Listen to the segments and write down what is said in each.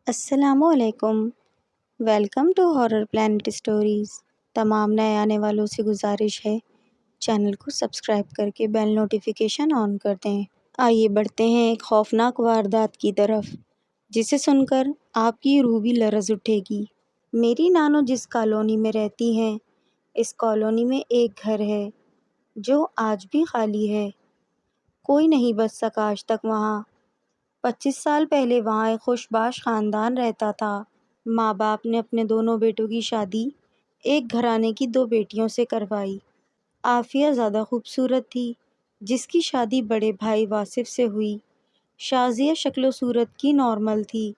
السلام علیکم، welcome to horror plant stories. تمام نئے آنے والوں سے گزارش ہے چینل کو سبسکرائب کر کے بیل نوٹیفیکیشن آن کر دیں۔ آئیے بڑھتے ہیں ایک خوفناک واردات کی طرف، جسے سن کر آپ کی روح بھی لرز اٹھے گی۔ میری نانو جس کالونی میں رہتی ہیں، اس کالونی میں ایک گھر ہے جو آج بھی خالی ہے۔ کوئی نہیں بچ سکا آج تک وہاں۔ 25 سال پہلے وہاں ایک خوش باش خاندان رہتا تھا۔ ماں باپ نے اپنے دونوں بیٹوں کی شادی ایک گھرانے کی 2 بیٹیوں سے کروائی۔ عافیہ زیادہ خوبصورت تھی، جس کی شادی بڑے بھائی واصف سے ہوئی۔ شازیہ شکل و صورت کی نارمل تھی،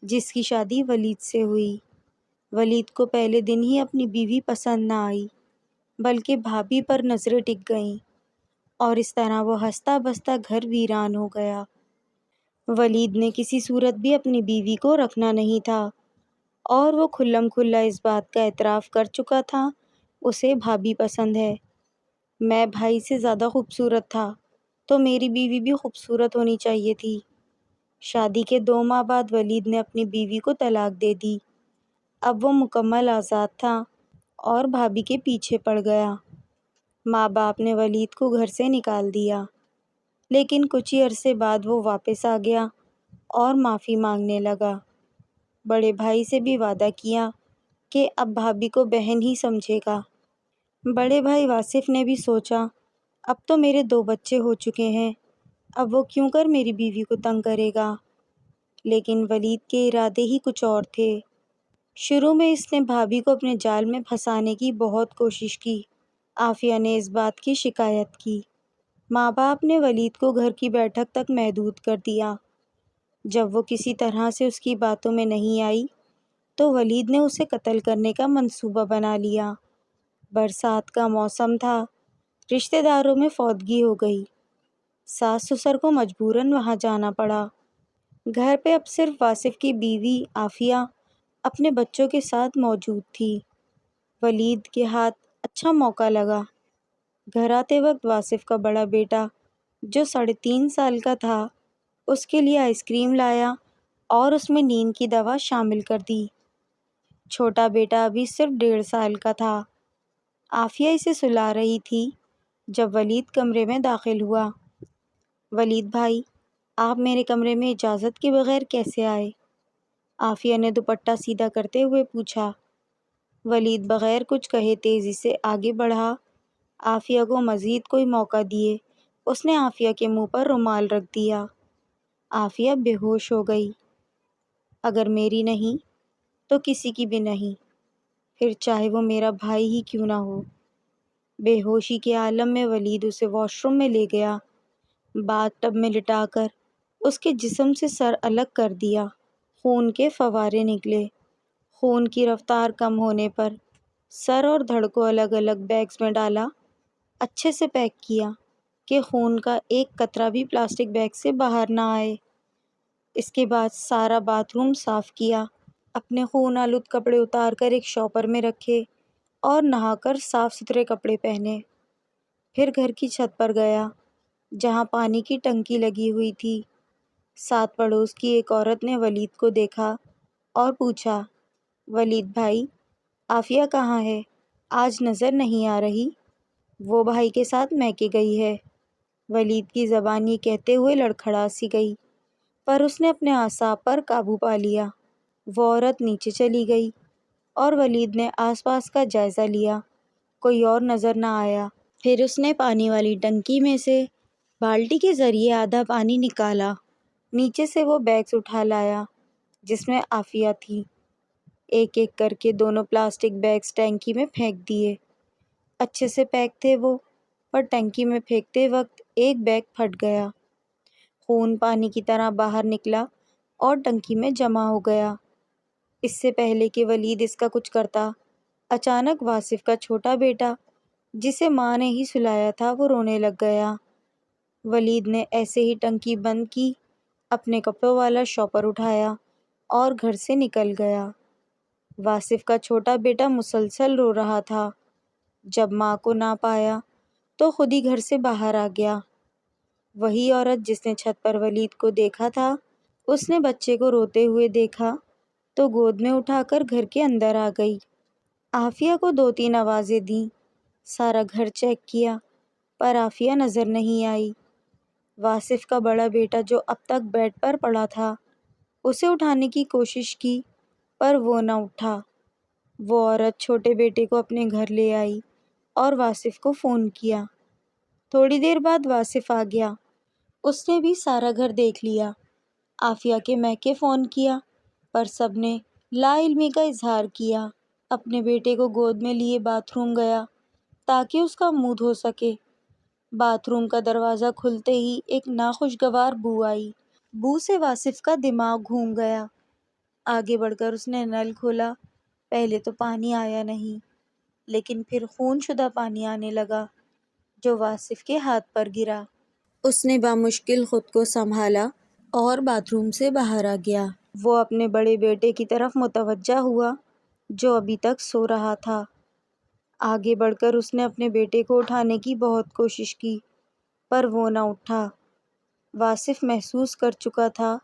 جس کی شادی ولید سے ہوئی۔ ولید کو پہلے دن ہی اپنی بیوی پسند نہ آئی، بلکہ بھابھی پر نظریں ٹک گئیں، اور اس طرح وہ ہنستا بستا گھر ویران ہو گیا۔ ولید نے کسی صورت بھی اپنی بیوی کو رکھنا نہیں تھا، اور وہ کھلم کھلا اس بات کا اعتراف کر چکا تھا اسے بھابھی پسند ہے۔ میں بھائی سے زیادہ خوبصورت تھا، تو میری بیوی بھی خوبصورت ہونی چاہیے تھی۔ شادی کے 2 ماہ بعد ولید نے اپنی بیوی کو طلاق دے دی۔ اب وہ مکمل آزاد تھا اور بھابھی کے پیچھے پڑ گیا۔ ماں باپ نے ولید کو گھر سے نکال دیا، لیکن کچھ ہی عرصے بعد وہ واپس آ گیا اور معافی مانگنے لگا۔ بڑے بھائی سے بھی وعدہ کیا کہ اب بھابھی کو بہن ہی سمجھے گا۔ بڑے بھائی واصف نے بھی سوچا، اب تو میرے 2 بچے ہو چکے ہیں، اب وہ کیوں کر میری بیوی کو تنگ کرے گا۔ لیکن ولید کے ارادے ہی کچھ اور تھے۔ شروع میں اس نے بھابھی کو اپنے جال میں پھنسانے کی بہت کوشش کی۔ عافیہ نے اس بات کی شکایت کی۔ ماں باپ نے ولید کو گھر کی بیٹھک تک محدود کر دیا۔ جب وہ کسی طرح سے اس کی باتوں میں نہیں آئی، تو ولید نے اسے قتل کرنے کا منصوبہ بنا لیا۔ برسات کا موسم تھا، رشتہ داروں میں فوتگی ہو گئی۔ ساس سسر کو مجبوراً وہاں جانا پڑا۔ گھر پہ اب صرف واصف کی بیوی عافیہ اپنے بچوں کے ساتھ موجود تھی۔ ولید کے ہاتھ اچھا موقع لگا۔ گھر آتے وقت واصف کا بڑا بیٹا، جو 3.5 سال کا تھا، اس کے لیے آئس کریم لایا اور اس میں نیند کی دوا شامل کر دی۔ چھوٹا بیٹا ابھی صرف 1.5 سال کا تھا۔ عافیہ اسے سلا رہی تھی جب ولید کمرے میں داخل ہوا۔ ولید بھائی، آپ میرے کمرے میں اجازت کے بغیر کیسے آئے؟ عافیہ نے دوپٹہ سیدھا کرتے ہوئے پوچھا۔ ولید بغیر کچھ کہے تیزی سے آگے بڑھا۔ عافیہ کو مزید کوئی موقع دیے اس نے عافیہ کے منہ پر رومال رکھ دیا۔ عافیہ بے ہوش ہو گئی۔ اگر میری نہیں تو کسی کی بھی نہیں، پھر چاہے وہ میرا بھائی ہی کیوں نہ ہو۔ بے ہوشی کے عالم میں ولید اسے واش روم میں لے گیا۔ باتھ ٹب میں لٹا کر اس کے جسم سے سر الگ کر دیا۔ خون کے فوارے نکلے۔ خون کی رفتار کم ہونے پر سر اور دھڑ کو الگ الگ بیگز میں ڈالا، اچھے سے پیک کیا کہ خون کا ایک قطرہ بھی پلاسٹک بیگ سے باہر نہ آئے۔ اس کے بعد سارا باتھ روم صاف کیا، اپنے خون آلود کپڑے اتار کر ایک شاپر میں رکھے اور نہا کر صاف ستھرے کپڑے پہنے۔ پھر گھر کی چھت پر گیا، جہاں پانی کی ٹنکی لگی ہوئی تھی۔ ساتھ پڑوس کی ایک عورت نے ولید کو دیکھا اور پوچھا، ولید بھائی، عافیہ کہاں ہے؟ آج نظر نہیں آ رہی۔ وہ بھائی کے ساتھ میکے گئی ہے۔ ولید کی زبان یہ کہتے ہوئے لڑکھڑا سی گئی، پر اس نے اپنے اعصاب پر قابو پا لیا۔ وہ عورت نیچے چلی گئی اور ولید نے آس پاس کا جائزہ لیا۔ کوئی اور نظر نہ آیا۔ پھر اس نے پانی والی ٹنکی میں سے بالٹی کے ذریعے آدھا پانی نکالا۔ نیچے سے وہ بیگز اٹھا لایا جس میں عافیہ تھی۔ ایک ایک کر کے دونوں پلاسٹک بیگز ٹینکی میں پھینک دیے۔ اچھے سے پیک تھے وہ، پر ٹینکی میں پھینکتے وقت ایک بیگ پھٹ گیا۔ خون پانی کی طرح باہر نکلا اور ٹنکی میں جمع ہو گیا۔ اس سے پہلے کہ ولید اس کا کچھ کرتا، اچانک واصف کا چھوٹا بیٹا، جسے ماں نے ہی سلایا تھا، وہ رونے لگ گیا۔ ولید نے ایسے ہی ٹنکی بند کی، اپنے کپڑوں والا شاپر اٹھایا اور گھر سے نکل گیا۔ واصف کا چھوٹا بیٹا مسلسل رو رہا تھا۔ جب ماں کو نہ پایا تو خود ہی گھر سے باہر آ گیا۔ وہی عورت جس نے چھت پر ولید کو دیکھا تھا، اس نے بچے کو روتے ہوئے دیکھا تو گود میں اٹھا کر گھر کے اندر آ گئی۔ عافیہ کو 2-3 آوازیں دیں، سارا گھر چیک کیا پر عافیہ نظر نہیں آئی۔ واصف کا بڑا بیٹا جو اب تک بیڈ پر پڑا تھا، اسے اٹھانے کی کوشش کی پر وہ نہ اٹھا۔ وہ عورت چھوٹے بیٹے کو اپنے گھر لے آئی اور واصف کو فون کیا۔ تھوڑی دیر بعد واصف آ گیا۔ اس نے بھی سارا گھر دیکھ لیا۔ عافیہ کے میکے فون کیا پر سب نے لا علمی کا اظہار کیا۔ اپنے بیٹے کو گود میں لیے باتھ روم گیا تاکہ اس کا منہ دھو سکے۔ باتھ روم کا دروازہ کھلتے ہی ایک ناخوشگوار بو آئی۔ بو سے واصف کا دماغ گھوم گیا۔ آگے بڑھ کر اس نے نل کھولا۔ پہلے تو پانی آیا نہیں، لیکن پھر خون شدہ پانی آنے لگا جو واصف کے ہاتھ پر گرا۔ اس نے بامشکل خود کو سنبھالا اور باتھ روم سے باہر آ گیا۔ وہ اپنے بڑے بیٹے کی طرف متوجہ ہوا جو ابھی تک سو رہا تھا۔ آگے بڑھ کر اس نے اپنے بیٹے کو اٹھانے کی بہت کوشش کی پر وہ نہ اٹھا۔ واصف محسوس کر چکا تھا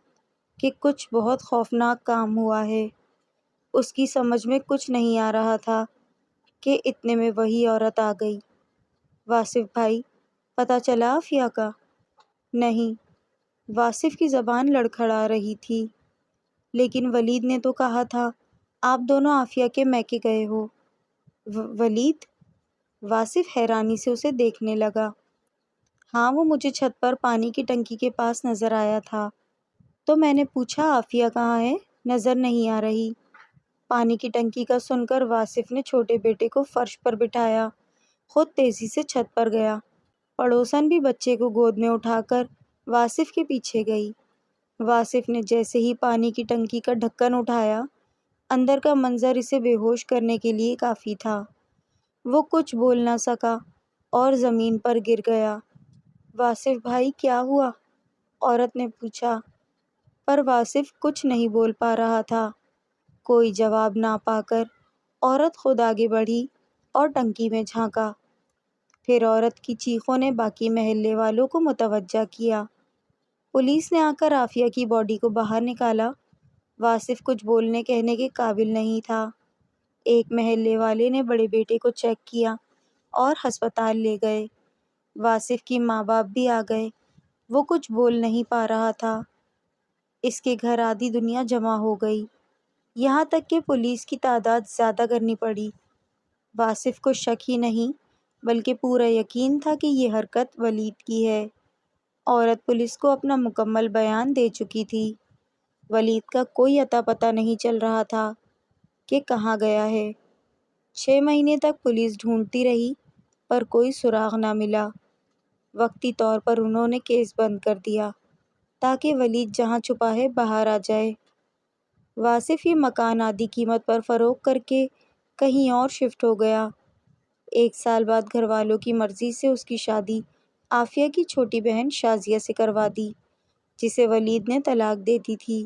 کہ کچھ بہت خوفناک کام ہوا ہے۔ اس کی سمجھ میں کچھ نہیں آ رہا تھا کہ اتنے میں وہی عورت آ گئی۔ واصف بھائی، پتہ چلا عافیہ کا؟ نہیں، واصف کی زبان لڑکھڑا رہی تھی۔ لیکن ولید نے تو کہا تھا آپ دونوں عافیہ کے میکے گئے ہو۔ ولید؟ واصف حیرانی سے اسے دیکھنے لگا۔ ہاں، وہ مجھے چھت پر پانی کی ٹنکی کے پاس نظر آیا تھا تو میں نے پوچھا عافیہ کہاں ہے؟ نظر نہیں آ رہی۔ پانی کی ٹنکی کا سن کر واصف نے چھوٹے بیٹے کو فرش پر بٹھایا، خود تیزی سے چھت پر گیا۔ پڑوسن بھی بچے کو گود میں اٹھا کر واصف کے پیچھے گئی۔ واصف نے جیسے ہی پانی کی ٹنکی کا ڈھکن اٹھایا، اندر کا منظر اسے بے ہوش کرنے کے لیے کافی تھا۔ وہ کچھ بول نہ سکا اور زمین پر گر گیا۔ واصف بھائی، کیا ہوا؟ عورت نے پوچھا، پر واصف کچھ نہیں بول پا رہا تھا۔ کوئی جواب نہ پا کر عورت خود آگے بڑھی اور ٹنکی میں جھانکا۔ پھر عورت کی چیخوں نے باقی محلے والوں کو متوجہ کیا۔ پولیس نے آ کر عافیہ کی باڈی کو باہر نکالا۔ واصف کچھ بولنے کہنے کے قابل نہیں تھا۔ ایک محلے والے نے بڑے بیٹے کو چیک کیا اور ہسپتال لے گئے۔ واصف کی ماں باپ بھی آ گئے۔ وہ کچھ بول نہیں پا رہا تھا۔ اس کے گھر آدھی دنیا جمع ہو گئی، یہاں تک کہ پولیس کی تعداد زیادہ کرنی پڑی۔ واصف کو شک ہی نہیں بلکہ پورا یقین تھا کہ یہ حرکت ولید کی ہے۔ عورت پولیس کو اپنا مکمل بیان دے چکی تھی۔ ولید کا کوئی اتا پتہ نہیں چل رہا تھا کہ کہاں گیا ہے۔ 6 مہینے تک پولیس ڈھونڈتی رہی پر کوئی سراغ نہ ملا۔ وقتی طور پر انہوں نے کیس بند کر دیا تاکہ ولید جہاں چھپا ہے باہر آ جائے۔ واصف یہ مکان آدھی قیمت پر فروخت کر کے کہیں اور شفٹ ہو گیا۔ 1 سال بعد گھر والوں کی مرضی سے اس کی شادی عافیہ کی چھوٹی بہن شازیہ سے کروا دی، جسے ولید نے طلاق دے دی تھی۔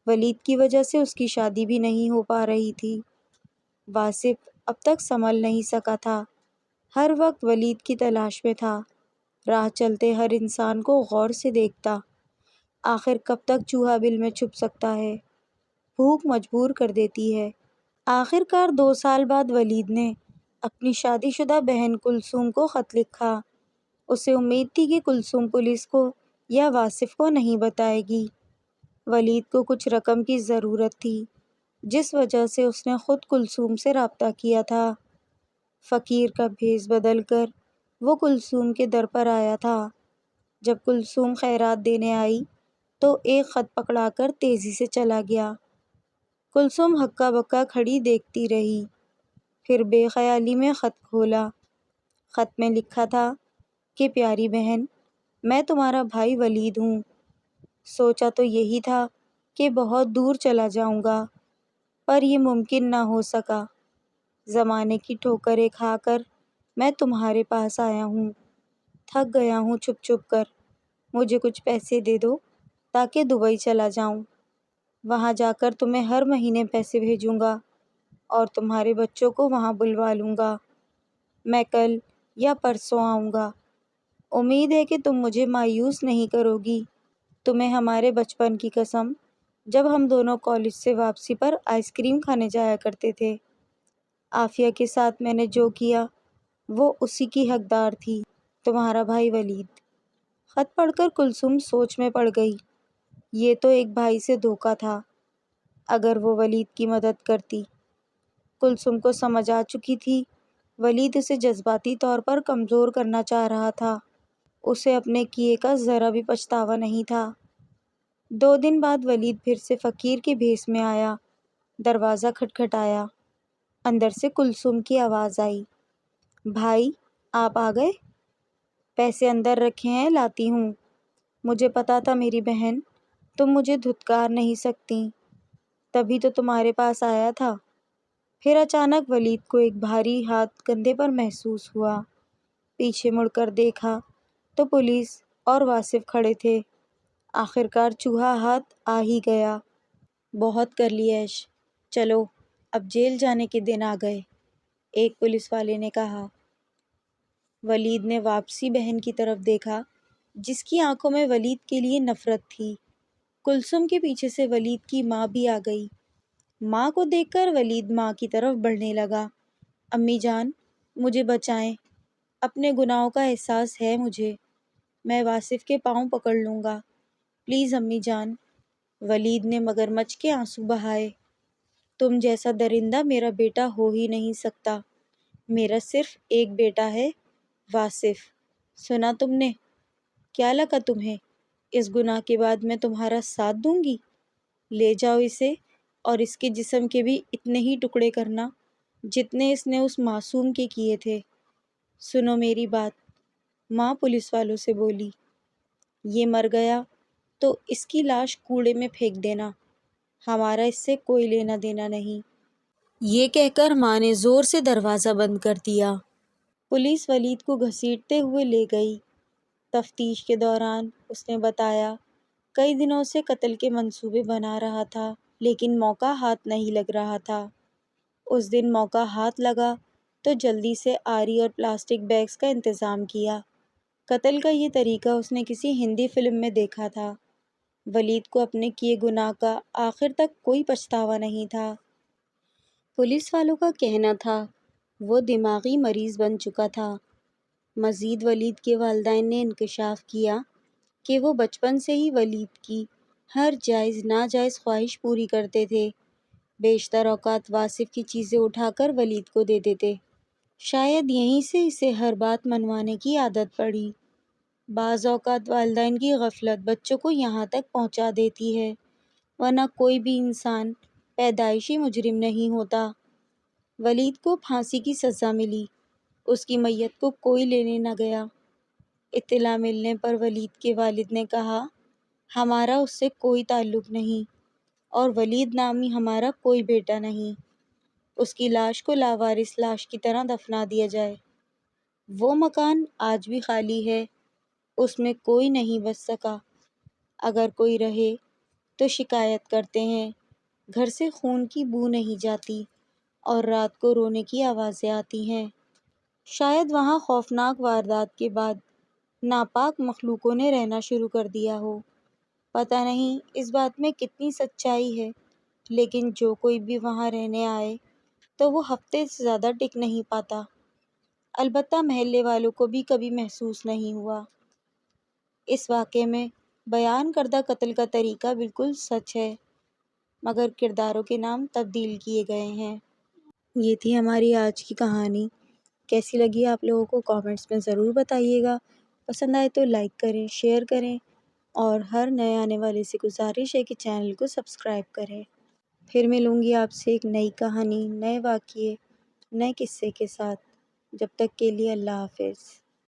ولید کی وجہ سے اس کی شادی بھی نہیں ہو پا رہی تھی۔ واصف اب تک سنبھل نہیں سکا تھا، ہر وقت ولید کی تلاش میں تھا۔ راہ چلتے ہر انسان کو غور سے دیکھتا۔ آخر کب تک چوہا بل میں چھپ سکتا ہے؟ بھوک مجبور کر دیتی ہے۔ آخر کار 2 سال بعد ولید نے اپنی شادی شدہ بہن کلثوم کو خط لکھا۔ اسے امید تھی کہ کلثوم پولیس کو یا واصف کو نہیں بتائے گی۔ ولید کو کچھ رقم کی ضرورت تھی، جس وجہ سے اس نے خود کلثوم سے رابطہ کیا تھا۔ فقیر کا بھیس بدل کر وہ کلثوم کے در پر آیا تھا۔ جب کلثوم خیرات دینے آئی تو ایک خط پکڑا کر تیزی سے چلا گیا۔ کلثوم ہکا بکا کھڑی دیکھتی رہی، پھر بے خیالی میں خط کھولا۔ خط میں لکھا تھا کہ پیاری بہن، میں تمہارا بھائی ولید ہوں۔ سوچا تو یہی تھا کہ بہت دور چلا جاؤں گا، پر یہ ممکن نہ ہو سکا۔ زمانے کی ٹھوکریں کھا کر میں تمہارے پاس آیا ہوں۔ تھک گیا ہوں چھپ چھپ کر۔ مجھے کچھ پیسے دے دو تاکہ دبئی چلا جاؤں۔ وہاں جا کر تمہیں ہر مہینے پیسے بھیجوں گا اور تمہارے بچوں کو وہاں بلوا لوں گا۔ میں کل یا پرسوں آؤں گا۔ امید ہے کہ تم مجھے مایوس نہیں کرو گی۔ تمہیں ہمارے بچپن کی قسم، جب ہم دونوں کالج سے واپسی پر آئس کریم کھانے جایا کرتے تھے۔ عافیہ کے ساتھ میں نے جو کیا وہ اسی کی حقدار تھی، تمہارا بھائی ولید۔ خط پڑھ کر کلثوم سوچ میں پڑ گئی۔ یہ تو ایک بھائی سے دھوکا تھا۔ اگر وہ ولید کی مدد کرتی۔ کلثوم کو سمجھ آ چکی تھی ولید اسے جذباتی طور پر کمزور کرنا چاہ رہا تھا۔ اسے اپنے کیے کا ذرا بھی پچھتاوا نہیں تھا۔ 2 دن بعد ولید پھر سے فقیر کے بھیس میں آیا۔ دروازہ کھٹکھٹایا۔ اندر سے کلثوم کی آواز آئی، بھائی آپ آ گئے؟ پیسے اندر رکھے ہیں، لاتی ہوں۔ مجھے پتا تھا میری بہن، تم مجھے دھتکار نہیں سکتی، تبھی تو تمہارے پاس آیا تھا۔ پھر اچانک ولید کو ایک بھاری ہاتھ کندھے پر محسوس ہوا۔ پیچھے مڑ کر دیکھا تو پولیس اور واصف کھڑے تھے۔ آخرکار چوہا ہاتھ آ ہی گیا۔ بہت کر لی عیش، چلو اب جیل جانے کے دن آ گئے، ایک پولیس والے نے کہا۔ ولید نے واپسی بہن کی طرف دیکھا جس کی آنکھوں میں ولید کے لیے نفرت تھی۔ کلثوم کے پیچھے سے ولید کی ماں بھی آ گئی۔ ماں کو دیکھ کر ولید ماں کی طرف بڑھنے لگا۔ امی جان مجھے بچائیں، اپنے گناہوں کا احساس ہے مجھے، میں واصف کے پاؤں پکڑ لوں گا، پلیز امی جان۔ ولید نے مگرمچھ کے آنسو بہائے۔ تم جیسا درندہ میرا بیٹا ہو ہی نہیں سکتا، میرا صرف ایک بیٹا ہے، واصف۔ سنا تم نے؟ کیا لگا تمہیں اس گناہ کے بعد میں تمہارا ساتھ دوں گی؟ لے جاؤ اسے اور اس کے جسم کے بھی اتنے ہی ٹکڑے کرنا جتنے اس نے اس معصوم کے کیے تھے۔ سنو میری بات، ماں پولیس والوں سے بولی، یہ مر گیا تو اس کی لاش کوڑے میں پھینک دینا، ہمارا اس سے کوئی لینا دینا نہیں۔ یہ کہہ کر ماں نے زور سے دروازہ بند کر دیا۔ پولیس ولید کو گھسیٹتے ہوئے لے گئی۔ تفتیش کے دوران اس نے بتایا کئی دنوں سے قتل کے منصوبے بنا رہا تھا لیکن موقع ہاتھ نہیں لگ رہا تھا۔ اس دن موقع ہاتھ لگا تو جلدی سے آری اور پلاسٹک بیگز کا انتظام کیا۔ قتل کا یہ طریقہ اس نے کسی ہندی فلم میں دیکھا تھا۔ ولید کو اپنے کیے گناہ کا آخر تک کوئی پچھتاوا نہیں تھا۔ پولیس والوں کا کہنا تھا وہ دماغی مریض بن چکا تھا۔ مزید ولید کے والدین نے انکشاف کیا کہ وہ بچپن سے ہی ولید کی ہر جائز ناجائز خواہش پوری کرتے تھے۔ بیشتر اوقات واصف کی چیزیں اٹھا کر ولید کو دے دیتے۔ شاید یہیں سے اسے ہر بات منوانے کی عادت پڑی۔ بعض اوقات والدین کی غفلت بچوں کو یہاں تک پہنچا دیتی ہے، ورنہ کوئی بھی انسان پیدائشی مجرم نہیں ہوتا۔ ولید کو پھانسی کی سزا ملی، اس کی میت کو کوئی لینے نہ گیا۔ اطلاع ملنے پر ولید کے والد نے کہا، ہمارا اس سے کوئی تعلق نہیں اور ولید نامی ہمارا کوئی بیٹا نہیں، اس کی لاش کو لاوارث لاش کی طرح دفنا دیا جائے۔ وہ مکان آج بھی خالی ہے، اس میں کوئی نہیں بچ سکا، اگر کوئی رہے تو شکایت کرتے ہیں، گھر سے خون کی بو نہیں جاتی اور رات کو رونے کی آوازیں آتی ہیں۔ شاید وہاں خوفناک واردات کے بعد ناپاک مخلوقوں نے رہنا شروع کر دیا ہو۔ پتہ نہیں اس بات میں کتنی سچائی ہے، لیکن جو کوئی بھی وہاں رہنے آئے تو وہ ہفتے سے زیادہ ٹک نہیں پاتا۔ البتہ محلے والوں کو بھی کبھی محسوس نہیں ہوا۔ اس واقعے میں بیان کردہ قتل کا طریقہ بالکل سچ ہے، مگر کرداروں کے نام تبدیل کیے گئے ہیں۔ یہ تھی ہماری آج کی کہانی۔ کیسی لگی آپ لوگوں کو کامنٹس میں ضرور بتائیے گا۔ پسند آئے تو لائک کریں، شیئر کریں اور ہر نئے آنے والے سے گزارش ہے کہ چینل کو سبسکرائب کریں۔ پھر ملوں گی آپ سے ایک نئی کہانی، نئے واقعے، نئے قصے کے ساتھ۔ جب تک کے لیے اللہ حافظ۔